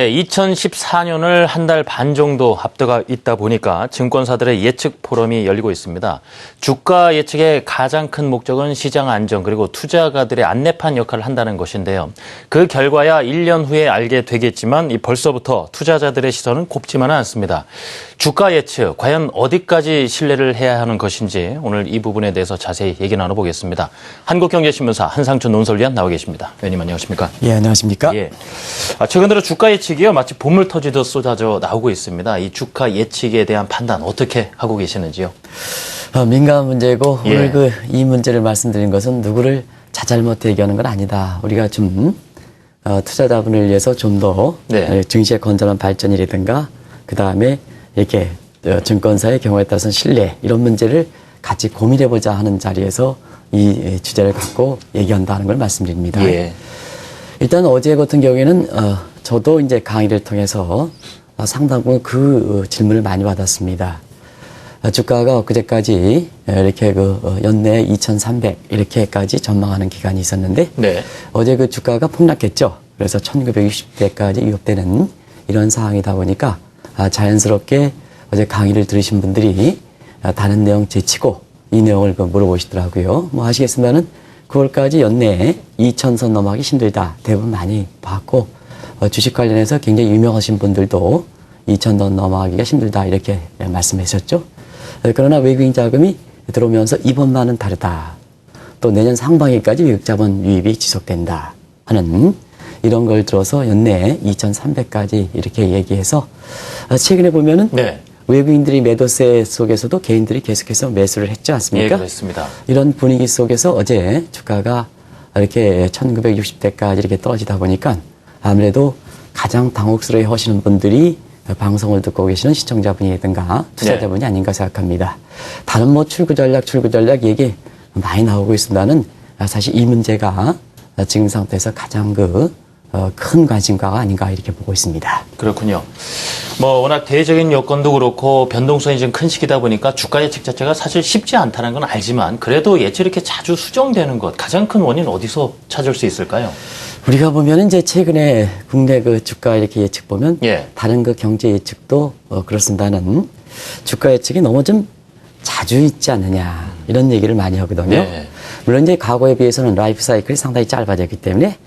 예, 2014년을 한 달 반 정도 앞두고 있다 보니까 증권사들의 예측 포럼이 열리고 있습니다. 주가 예측의 가장 큰 목적은 시장 안정 그리고 투자가들의 안내판 역할을 한다는 것인데요. 그 결과야 1년 후에 알게 되겠지만 벌써부터 투자자들의 시선은 곱지만은 않습니다. 주가 예측, 과연 어디까지 신뢰를 해야 하는 것인지 오늘 이 부분에 대해서 자세히 얘기 나눠보겠습니다. 한국경제신문사 한상춘 논설위원 나와 계십니다. 위원님 안녕하십니까? 예, 안녕하십니까? 예. 최근 들어 주가 예측이요 마치 보물 터지듯 쏟아져 나오고 있습니다. 이 주가 예측에 대한 판단 어떻게 하고 계시는지요? 민감한 문제고 예. 오늘 이 문제를 말씀드린 것은 누구를 자잘못 얘기하는 건 아니다. 우리가 좀 투자자분을 위해서 좀 더 네. 증시의 건전한 발전이라든가 그 다음에 이렇게 증권사의 경우에 따라서는 신뢰 이런 문제를 같이 고민해보자 하는 자리에서 이 주제를 갖고 얘기한다는 걸 말씀드립니다. 예. 일단 어제 같은 경우에는 저도 이제 강의를 통해서 상당 부분 그 질문을 많이 받았습니다. 주가가 엊그제까지 이렇게 연내 2,300 이렇게까지 전망하는 기간이 있었는데 네. 어제 그 주가가 폭락했죠. 그래서 1960대까지 위협되는 이런 상황이다 보니까 자연스럽게 어제 강의를 들으신 분들이 다른 내용 제치고 이 내용을 물어보시더라고요. 뭐 아시겠지만은 9월까지 연내에 2,000선 넘어가기 힘들다. 대부분 많이 봤고 주식 관련해서 굉장히 유명하신 분들도 2,000선 넘어가기가 힘들다. 이렇게 말씀하셨죠. 그러나 외국인 자금이 들어오면서 이번만은 다르다. 또 내년 상반기까지 외국 자본 유입이 지속된다. 하는 이런 걸 들어서 연내에 2,300까지 이렇게 얘기해서 최근에 보면은 네. 외국인들이 매도세 속에서도 개인들이 계속해서 매수를 했지 않습니까? 예, 그렇습니다. 이런 분위기 속에서 어제 주가가 이렇게 1960대까지 이렇게 떨어지다 보니까 아무래도 가장 당혹스러워 하시는 분들이 방송을 듣고 계시는 시청자분이라든가 투자자분이 아닌가 생각합니다. 다른 뭐 출구 전략 얘기 많이 나오고 있습니다는 사실 이 문제가 지금 상태에서 가장 큰 관심가가 아닌가 이렇게 보고 있습니다. 그렇군요. 워낙 대외적인 여건도 그렇고 변동성이 좀 큰 시기다 보니까 주가 예측 자체가 사실 쉽지 않다는 건 알지만 그래도 예측이 이렇게 자주 수정되는 것 가장 큰 원인 어디서 찾을 수 있을까요? 우리가 보면은 이제 최근에 국내 주가 이렇게 예측 보면 예. 다른 경제 예측도 그렇습니다는 주가 예측이 너무 좀 자주 있지 않느냐 이런 얘기를 많이 하거든요. 네. 물론 이제 과거에 비해서는 라이프 사이클이 상당히 짧아졌기 때문에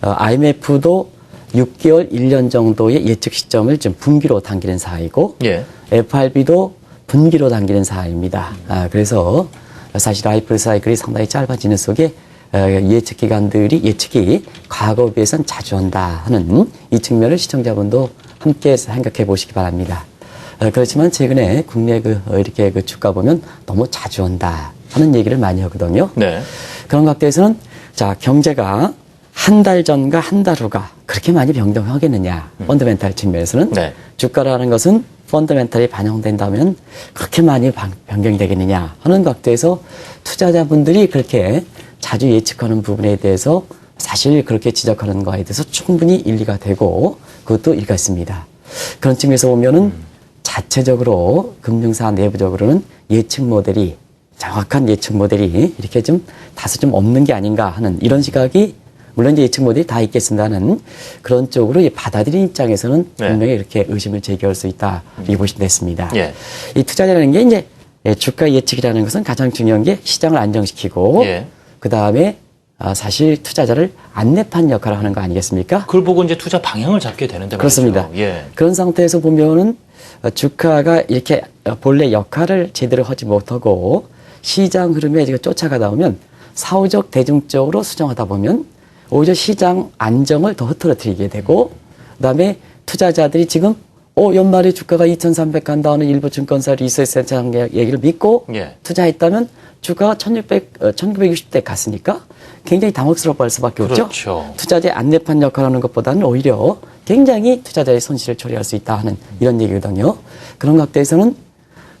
IMF도 6개월, 1년 정도의 예측 시점을 좀 분기로 당기는 사항이고 예. FRB도 분기로 당기는 사항입니다. 그래서 사실 라이프 사이클이 상당히 짧아지는 속에 예측 기간들이 예측이 과거에 비해서는 자주 한다 하는 이 측면을 시청자분도 함께 생각해 보시기 바랍니다. 그렇지만 최근에 국내 이렇게 주가 보면 너무 자주 온다 하는 얘기를 많이 하거든요. 네. 그런 각도에서는 자, 경제가 한 달 전과 한 달 후가 그렇게 많이 변동하겠느냐. 펀더멘탈 측면에서는 네. 주가라는 것은 펀더멘탈이 반영된다면 그렇게 많이 변경이 되겠느냐 하는 각도에서 투자자분들이 그렇게 자주 예측하는 부분에 대해서 사실 그렇게 지적하는 거에 대해서 충분히 일리가 되고 그것도 일리가 있습니다. 그런 측면에서 보면은 자체적으로 금융사 내부적으로는 예측 모델이 정확한 예측 모델이 이렇게 좀 다소 좀 없는 게 아닌가 하는 이런 시각이 물론 이제 예측 모델이 다 있겠습니다는 그런 쪽으로 받아들인 입장에서는 네. 분명히 이렇게 의심을 제기할 수 있다 이렇게 보시면 됐습니다. 예. 이 투자라는 게 이제 주가 예측이라는 것은 가장 중요한 게 시장을 안정시키고 예. 그 다음에 사실 투자자를 안내판 역할을 하는 거 아니겠습니까? 그걸 보고 이제 투자 방향을 잡게 되는데 그렇습니다. 말이죠. 예. 그런 상태에서 보면은 주가가 이렇게 본래 역할을 제대로 하지 못하고 시장 흐름에 쫓아가다 보면 사후적 대중적으로 수정하다 보면 오히려 시장 안정을 더 흐트러뜨리게 되고 그다음에 투자자들이 지금 연말에 주가가 2,300 간다 하는 일부 증권사 리서치센터 얘기를 믿고 예. 투자했다면 주가가 1960대 갔으니까 굉장히 당혹스러워할 수밖에 없죠. 그렇죠. 투자자의 안내판 역할을 하는 것보다는 오히려 굉장히 투자자의 손실을 초래할 수 있다 하는 이런 얘기거든요. 그런 각도에서는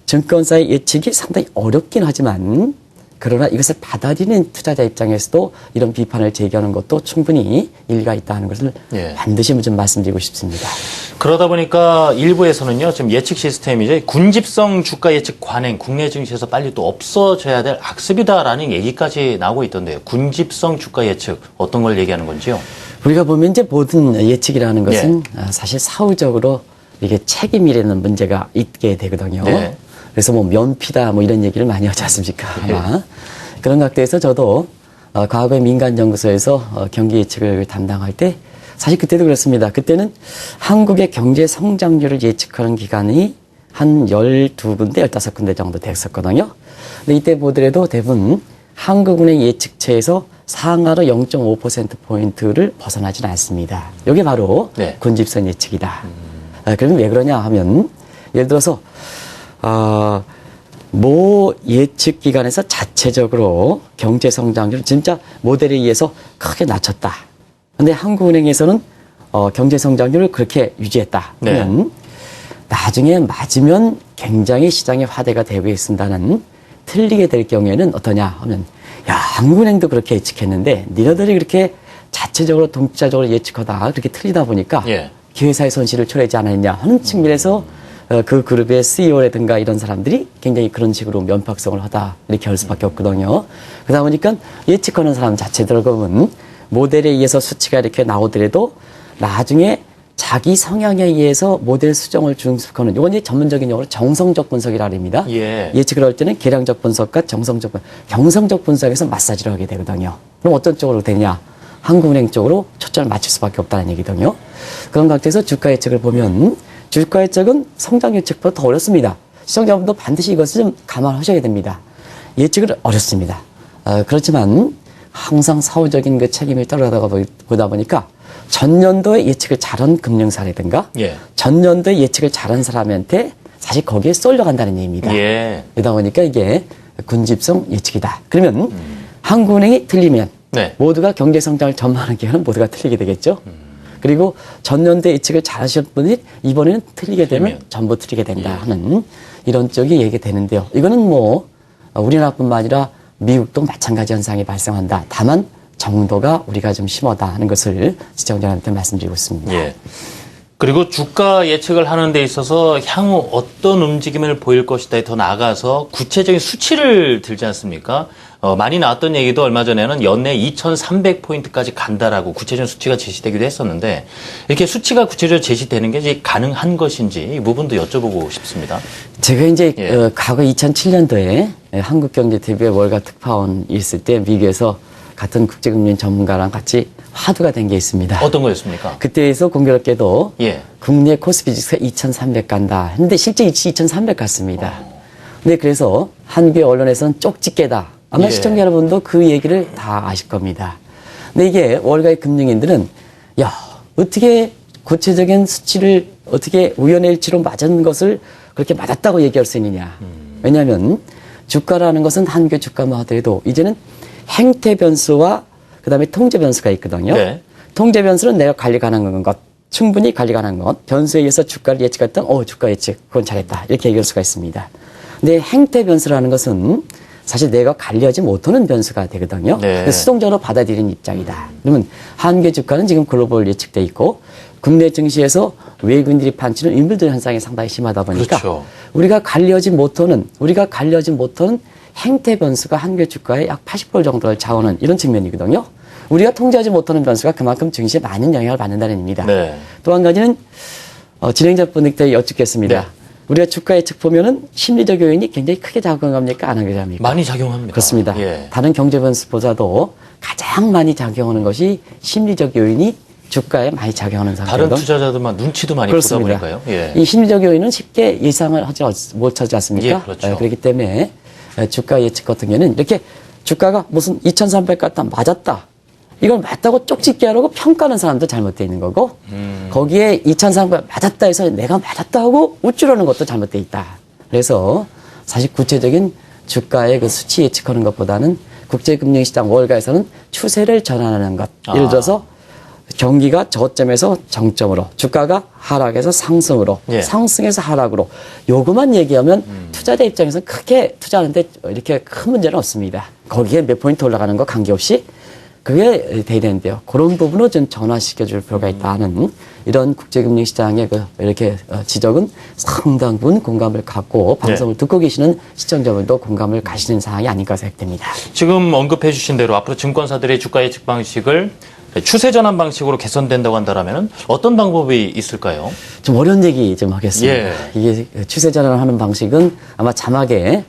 증권사의 예측이 상당히 어렵긴 하지만 그러나 이것을 받아들이는 투자자 입장에서도 이런 비판을 제기하는 것도 충분히 일리가 있다는 것을 예. 반드시 좀 말씀드리고 싶습니다. 그러다 보니까 일부에서는요, 지금 예측 시스템이 이제 군집성 주가 예측 관행, 국내 증시에서 빨리 또 없어져야 될 악습이다라는 얘기까지 나오고 있던데요. 군집성 주가 예측, 어떤 걸 얘기하는 건지요? 우리가 보면 이제 모든 예측이라는 것은 사실 사후적으로 이게 책임이라는 문제가 있게 되거든요. 네. 그래서 뭐 면피다 뭐 이런 얘기를 많이 하지 않습니까? 아마 그런 각도에서 저도 과거에 민간연구소에서 경기 예측을 담당할 때 사실 그때도 그렇습니다. 그때는 한국의 경제 성장률을 예측하는 기관이 한 12군데, 15군데 정도 됐었거든요. 근데 이때 보더라도 대부분 한국은행 예측체에서 상하로 0.5%포인트를 벗어나지는 않습니다. 이게 바로 군집선 예측이다. 그러면 왜 그러냐 하면 예를 들어서 모 예측 기관에서 자체적으로 경제 성장률을 진짜 모델에 의해서 크게 낮췄다. 근데 한국은행에서는 경제 성장률을 그렇게 유지했다. 그러면 나중에 맞으면 굉장히 시장에 화대가 되고 있습니다는 틀리게 될 경우에는 어떠냐 하면 야, 한국은행도 그렇게 예측했는데 니네들이 그렇게 자체적으로 동자적으로 예측하다 그렇게 틀리다 보니까 기회사의 손실을 초래하지 않았냐 하는 측면에서 그 그룹의 CEO라든가 이런 사람들이 굉장히 그런 식으로 면박성을 하다 이렇게 할 수밖에 없거든요. 그러다 보니까 예측하는 사람 자체들 보면 모델에 의해서 수치가 이렇게 나오더라도 나중에 자기 성향에 의해서 모델 수정을 중습하는 이건 이제 전문적인 용어로 정성적 분석이라고 합니다. 예측을 할 때는 계량적 분석과 정성적 분석, 경성적 분석에서 마사지를 하게 되거든요. 그럼 어떤 쪽으로 되냐? 한국은행 쪽으로 초점을 맞출 수밖에 없다는 얘기거든요. 그런 각도에서 주가 예측을 보면 주가 예측은 성장 예측보다 더 어렵습니다. 시청자분도 반드시 이것을 좀 감안하셔야 됩니다. 예측은 어렵습니다. 그렇지만 항상 사후적인 그 책임을 따라가다 보다 보니까 전년도에 예측을 잘한 금융사라든가 전년도에 예측을 잘한 사람한테 사실 거기에 쏠려간다는 얘기입니다. 그러다 보니까 이게 군집성 예측이다. 그러면 한국은행이 틀리면 모두가 경제성장을 전망하는 기관은 모두가 틀리게 되겠죠. 그리고 전년도에 예측을 잘하신 분이 이번에는 틀리게 되면 전부 틀리게 된다 하는 이런 쪽이 얘기되는데요. 이거는 뭐 우리나라뿐만 아니라 미국도 마찬가지 현상이 발생한다. 다만 정도가 우리가 좀 심하다 하는 것을 시청자한테 말씀드리고 있습니다. 그리고 주가 예측을 하는 데 있어서 향후 어떤 움직임을 보일 것이다에 더 나아가서 구체적인 수치를 들지 않습니까? 많이 나왔던 얘기도 얼마 전에는 연내 2,300포인트까지 간다라고 구체적인 수치가 제시되기도 했었는데 이렇게 수치가 구체적으로 제시되는 게 이제 가능한 것인지 이 부분도 여쭤보고 싶습니다. 제가 이제 과거 2007년도에 한국경제TV의 월가 특파원 있을 때 미국에서 같은 국제금융 전문가랑 같이 화두가 된 게 있습니다. 어떤 거였습니까? 그때에서 공교롭게도 국내 코스피 지수가 2,300 간다. 근데 실제 2,300 갔습니다. 근데 그래서 한국의 언론에서는 쪽집게다. 아마 시청자 여러분도 그 얘기를 다 아실 겁니다. 근데 이게 월가의 금융인들은 야, 어떻게 구체적인 수치를 어떻게 우연의 일치로 맞은 것을 그렇게 맞았다고 얘기할 수 있느냐. 왜냐하면 주가라는 것은 한국의 주가만 하더라도 이제는 행태 변수와 그다음에 통제 변수가 있거든요. 통제 변수는 내가 관리 가능한 것, 충분히 관리 가능한 것, 변수에 의해서 주가를 예측했던 주가 예측, 그건 잘했다. 이렇게 얘기할 수가 있습니다. 근데 행태 변수라는 것은 사실 내가 관리하지 못하는 변수가 되거든요. 수동적으로 받아들이는 입장이다. 그러면 한국의 주가는 지금 글로벌 예측돼 있고 국내 증시에서 외국인들이 판치는 인물들 현상이 상당히 심하다 보니까 우리가 관리하지 못하는 행태 변수가 한국의 주가의 약 80% 정도를 좌우하는 이런 측면이거든요. 우리가 통제하지 못하는 변수가 그만큼 증시에 많은 영향을 받는다는 의미입니다. 또 한 가지는 진행자분들께 여쭙겠습니다. 우리가 주가 예측 보면은 심리적 요인이 굉장히 크게 작용합니까? 안 하게 합니까? 많이 작용합니다. 그렇습니다. 다른 경제 변수보다도 가장 많이 작용하는 것이 심리적 요인이 주가에 많이 작용하는 상태거든요. 다른 투자자들만 눈치도 많이 보다 보니까요. 이 심리적 요인은 쉽게 예상을 못하지 않습니까? 그렇기 때문에 주가 예측 같은 경우는 이렇게 주가가 무슨 2,300 갔다 맞았다. 이걸 맞다고 쪽집게 하라고 평가하는 사람도 잘못되어 있는 거고 거기에 2,300 맞았다 해서 내가 맞았다 하고 우쭐하는 것도 잘못되어 있다. 그래서 사실 구체적인 주가의 그 수치 예측하는 것보다는 국제금융시장 월가에서는 추세를 전환하는 것. 예를 들어서 경기가 저점에서 정점으로 주가가 하락해서 상승으로 상승해서 하락으로 요것만 얘기하면 투자자 입장에서는 크게 투자하는데 이렇게 큰 문제는 없습니다. 거기에 몇 포인트 올라가는 거 관계없이 그게 돼야 되는데요. 그런 부분을 좀 전환시켜줄 필요가 있다는 이런 국제금융시장의 이렇게 지적은 상당 부분 공감을 갖고 방송을 듣고 계시는 시청자분도 공감을 가시는 사항이 아닌가 생각됩니다. 지금 언급해 주신 대로 앞으로 증권사들의 주가 예측 방식을 추세 전환 방식으로 개선된다고 한다면 어떤 방법이 있을까요? 좀 어려운 얘기 좀 하겠습니다. 예. 이게 추세 전환을 하는 방식은 아마 자막에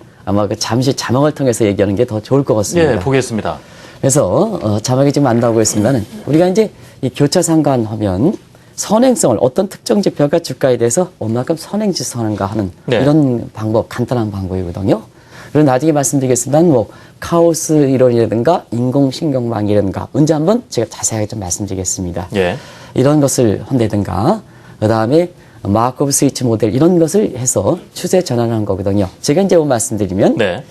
잠시 자막을 통해서 얘기하는 게 더 좋을 것 같습니다. 예, 보겠습니다. 그래서 자막이 지금 안 나오고 있습니다는 우리가 이제 이 교차 상관하면 선행성을 어떤 특정 지표가 주가에 대해서 얼마큼 선행지수하는가 하는 네. 이런 방법, 간단한 방법이거든요. 그리고 나중에 말씀드리겠습니다만 뭐 카오스 이론이라든가 인공신경망이라든가 언제 한번 제가 자세하게 좀 말씀드리겠습니다. 예. 이런 것을 한다든가 그다음에 마코브 스위치 모델 이런 것을 해서 추세 전환한 거거든요. 제가 이제 말씀드리면 네.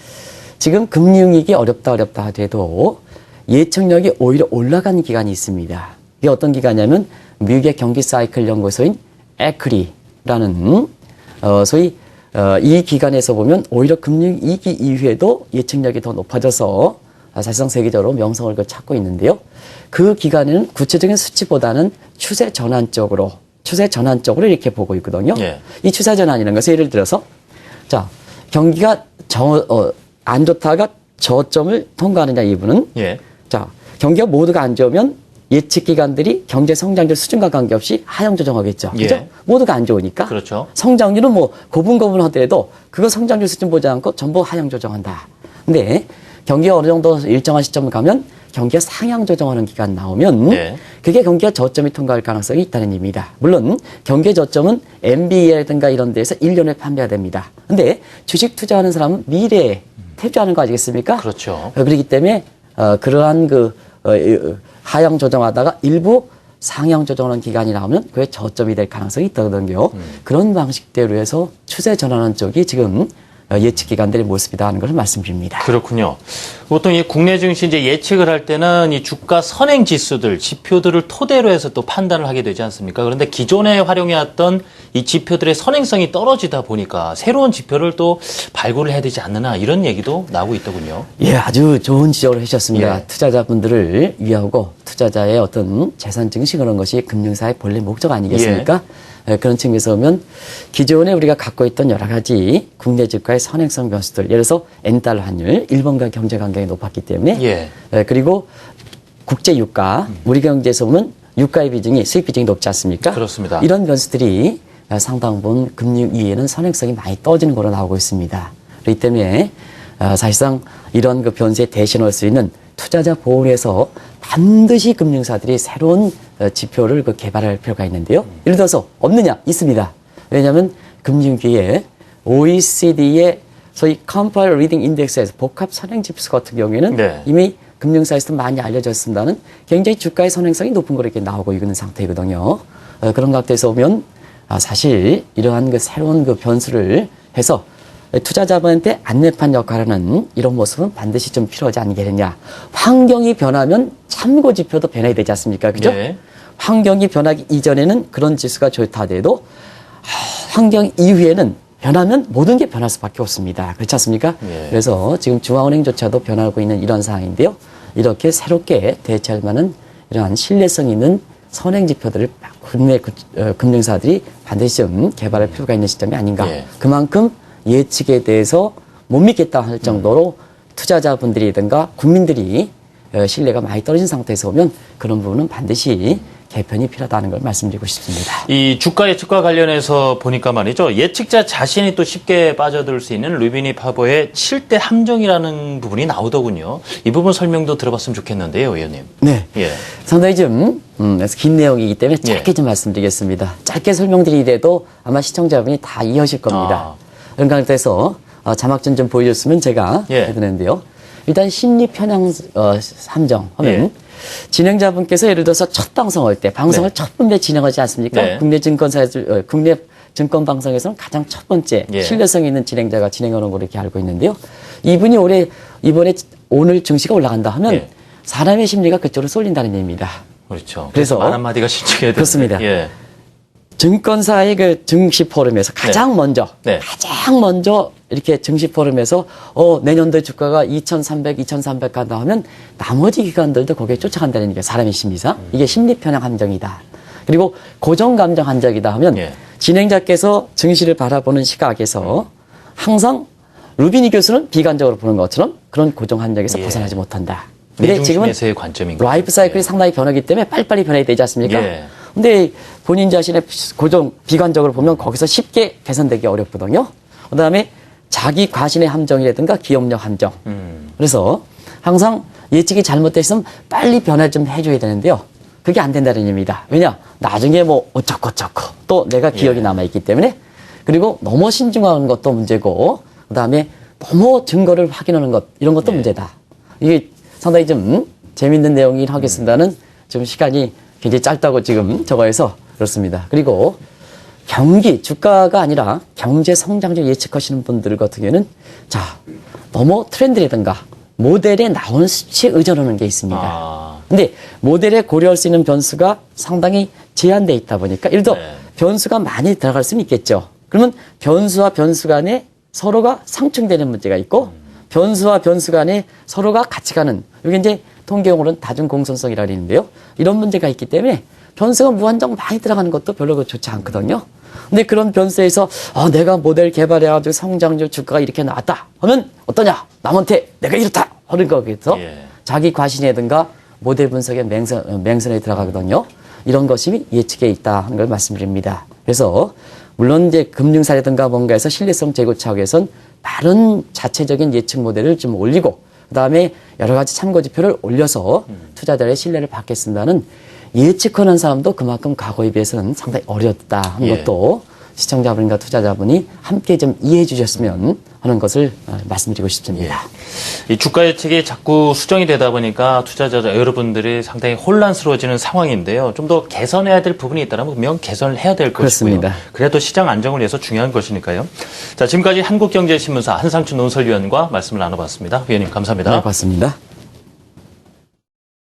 지금 금융위기 어렵다 하더라도 예측력이 오히려 올라간 기간이 있습니다. 이게 어떤 기간이냐면 미국의 경기 사이클 연구소인 에크리라는 소위 이 기관에서 보면 오히려 금융위기 이후에도 예측력이 더 높아져서 사실상 세계적으로 명성을 찾고 있는데요. 그 기간에는 구체적인 수치보다는 추세 전환 쪽으로 이렇게 보고 있거든요. 예. 이 추세 전환이라는 것은 예를 들어서 자 경기가 안 좋다가 저점을 통과하느냐 이분은 예. 자 경기가 모두가 안 좋으면 예측 기관들이 경제 성장률 수준과 관계없이 하향 조정하겠죠. 예. 그죠? 모두가 안 좋으니까. 그렇죠. 성장률은 뭐 고분고분하더라도 그거 성장률 수준 보지 않고 전부 하향 조정한다. 근데 경기가 어느 정도 일정한 시점을 가면 경기가 상향 조정하는 기간 나오면 네. 그게 경기가 저점이 통과할 가능성이 있다는 의미입니다. 물론 경기의 저점은 MBA라든가 이런 데에서 1년에 판매가 됩니다. 근데 주식 투자하는 사람은 미래에 투자하는 거 아니겠습니까? 그렇죠. 그렇기 때문에 그러한 하향 조정하다가 일부 상향 조정하는 기간이 나오면 그게 저점이 될 가능성이 있거든요. 그런 방식대로 해서 추세 전환하는 쪽이 지금 예측 기관들의 모습이다 하는 것을 말씀드립니다. 그렇군요. 보통 이 국내 증시 이제 예측을 할 때는 이 주가 선행 지수들, 지표들을 토대로 해서 또 판단을 하게 되지 않습니까? 그런데 기존에 활용해왔던 이 지표들의 선행성이 떨어지다 보니까 새로운 지표를 또 발굴을 해야 되지 않느냐 이런 얘기도 나오고 있더군요. 예, 아주 좋은 지적을 해주셨습니다. 예. 투자자분들을 위하고 투자자의 어떤 재산 증식하는 것이 금융사의 본래 목적 아니겠습니까? 예, 그런 측면에서 보면 기존에 우리가 갖고 있던 여러 가지 국내 주가의 선행성 변수들, 예를 들어서 N달러 환율, 일본과 경제 관계가 높았기 때문에 예. 그리고 국제 유가, 우리 경제에서 보면 유가의 비중이 수입 비중이 높지 않습니까? 그렇습니다. 이런 변수들이 상당 부분 금융 위에는 선행성이 많이 떨어지는 거로 나오고 있습니다. 그렇기 때문에 사실상 이런 그 변수에 대신할 수 있는 투자자 보호에서 반드시 금융사들이 새로운 지표를 개발할 필요가 있는데요. 예를 들어서 없느냐? 있습니다. 왜냐하면 금융위에 OECD의 소위 Compile Reading Index에서 복합 선행지수 같은 경우에는 네. 이미 금융사에서 많이 알려졌습니다는 굉장히 주가의 선행성이 높은 거 이렇게 나오고 있는 상태이거든요. 그런 각도에서 보면 사실 이러한 그 새로운 그 변수를 해서 투자자분한테 안내판 역할을 하는 이런 모습은 반드시 좀 필요하지 않겠느냐. 환경이 변하면 참고 지표도 변해야 되지 않습니까? 그죠? 네. 환경이 변하기 이전에는 그런 지수가 좋다 하더라도 환경 이후에는 변하면 모든 게 변할 수밖에 없습니다. 그렇지 않습니까? 예. 그래서 지금 중앙은행조차도 변하고 있는 이런 상황인데요. 이렇게 새롭게 대처할 만한 이러한 신뢰성 있는 선행 지표들을 국내 금융사들이 반드시 좀 개발할 필요가 있는 시점이 아닌가. 예. 그만큼 예측에 대해서 못 믿겠다 할 정도로 투자자분들이든가 국민들이 신뢰가 많이 떨어진 상태에서 오면 그런 부분은 반드시 개편이 필요하다는 걸 말씀드리고 싶습니다. 이 주가 예측과 관련해서 보니까 말이죠. 예측자 자신이 또 쉽게 빠져들 수 있는 루비니 파버의 7대 함정이라는 부분이 나오더군요. 이 부분 설명도 들어봤으면 좋겠는데요, 의원님. 네. 예. 상당히 좀 그래서 긴 내용이기 때문에 짧게 예. 좀 말씀드리겠습니다. 짧게 설명드리더라도 아마 시청자분이 다 이해하실 겁니다. 그러니까 그래서 자막 좀 보여줬으면 제가 예. 해드리는데요. 일단 심리 편향 함정 하면 예. 진행자분께서 예를 들어서 첫 방송할 때 방송을 네. 첫 번째 진행하지 않습니까? 네. 국내 증권 방송에서는 가장 첫 번째 예. 신뢰성 있는 진행자가 진행하는 걸로 이렇게 알고 있는데요. 이분이 이번에 오늘 증시가 올라간다 하면 예. 사람의 심리가 그쪽으로 쏠린다는 얘기입니다. 그렇죠. 그래서 말 한마디가 실증해야 되는데. 그렇습니다. 예. 증권사의 그 증시 포럼에서 가장 먼저 이렇게 증시 포럼에서 내년도에 주가가 2,300 간다 하면 나머지 기관들도 거기에 쫓아간다는 얘기예요. 사람의 심리상. 이게 심리 편향 함정이다. 그리고 고정 감정 함정이다 하면 예. 진행자께서 증시를 바라보는 시각에서 항상 루비니 교수는 비관적으로 보는 것처럼 그런 고정 함정에서 예. 벗어나지 못한다. 근데 지금은 내중심에서의 관점인 거죠. 라이프 사이클이 상당히 변하기 때문에 빨리빨리 변해야 되지 않습니까? 예. 근데 본인 자신의 고정, 비관적으로 보면 거기서 쉽게 개선되기 어렵거든요. 그 다음에 자기 과신의 함정이라든가 기억력 함정. 그래서 항상 예측이 잘못됐으면 빨리 변화 좀 해줘야 되는데요. 그게 안 된다는 얘기입니다. 왜냐? 나중에 뭐 어쩌고 또 내가 기억이 남아있기 때문에. 그리고 너무 신중한 것도 문제고, 그 다음에 너무 증거를 확인하는 것, 이런 것도 문제다. 이게 상당히 좀 재밌는 내용이긴 하겠습니다는 좀 시간이 굉장히 짧다고 지금 적어서 그렇습니다. 그리고 경기, 주가가 아니라 경제 성장률 예측하시는 분들 같은 경우에는 자, 너무 트렌드라든가 모델에 나오는 수치에 의존하는 게 있습니다. 근데 모델에 고려할 수 있는 변수가 상당히 제한되어 있다 보니까 예를 들어 변수가 많이 들어갈 수는 있겠죠. 그러면 변수와 변수 간에 서로가 상충되는 문제가 있고 변수와 변수 간에 서로가 같이 가는 이게 이제 통계용어로는 다중공손성이라고 하는데요. 이런 문제가 있기 때문에 변수가 무한정 많이 들어가는 것도 별로 좋지 않거든요. 근데 그런 변수에서 내가 모델 개발해가지고 성장률 주가가 이렇게 나왔다 하면 어떠냐? 남한테 내가 이렇다 하는 거겠죠. 자기 과신이라든가 모델 분석의 맹선에 들어가거든요. 이런 것이 예측에 있다 하는 걸 말씀드립니다. 그래서 물론 이제 금융사라든가 뭔가에서 신뢰성 재구축하기 위해서는 다른 자체적인 예측 모델을 좀 올리고 그다음에 여러 가지 참고 지표를 올려서 투자자의 신뢰를 받겠습니다는 예측하는 사람도 그만큼 과거에 비해서는 상당히 어렵다 하는 것도 시청자분과 투자자분이 함께 좀 이해해 주셨으면 하는 것을 말씀드리고 싶습니다. 이 주가 예측이 자꾸 수정이 되다 보니까 투자자 여러분들이 상당히 혼란스러워지는 상황인데요. 좀 더 개선해야 될 부분이 있다면 분명 개선을 해야 될 것이고요. 그렇습니다. 그래도 시장 안정을 위해서 중요한 것이니까요. 자, 지금까지 한국경제신문사 한상춘 논설위원과 말씀을 나눠봤습니다. 위원님 감사합니다. 네, 고맙습니다.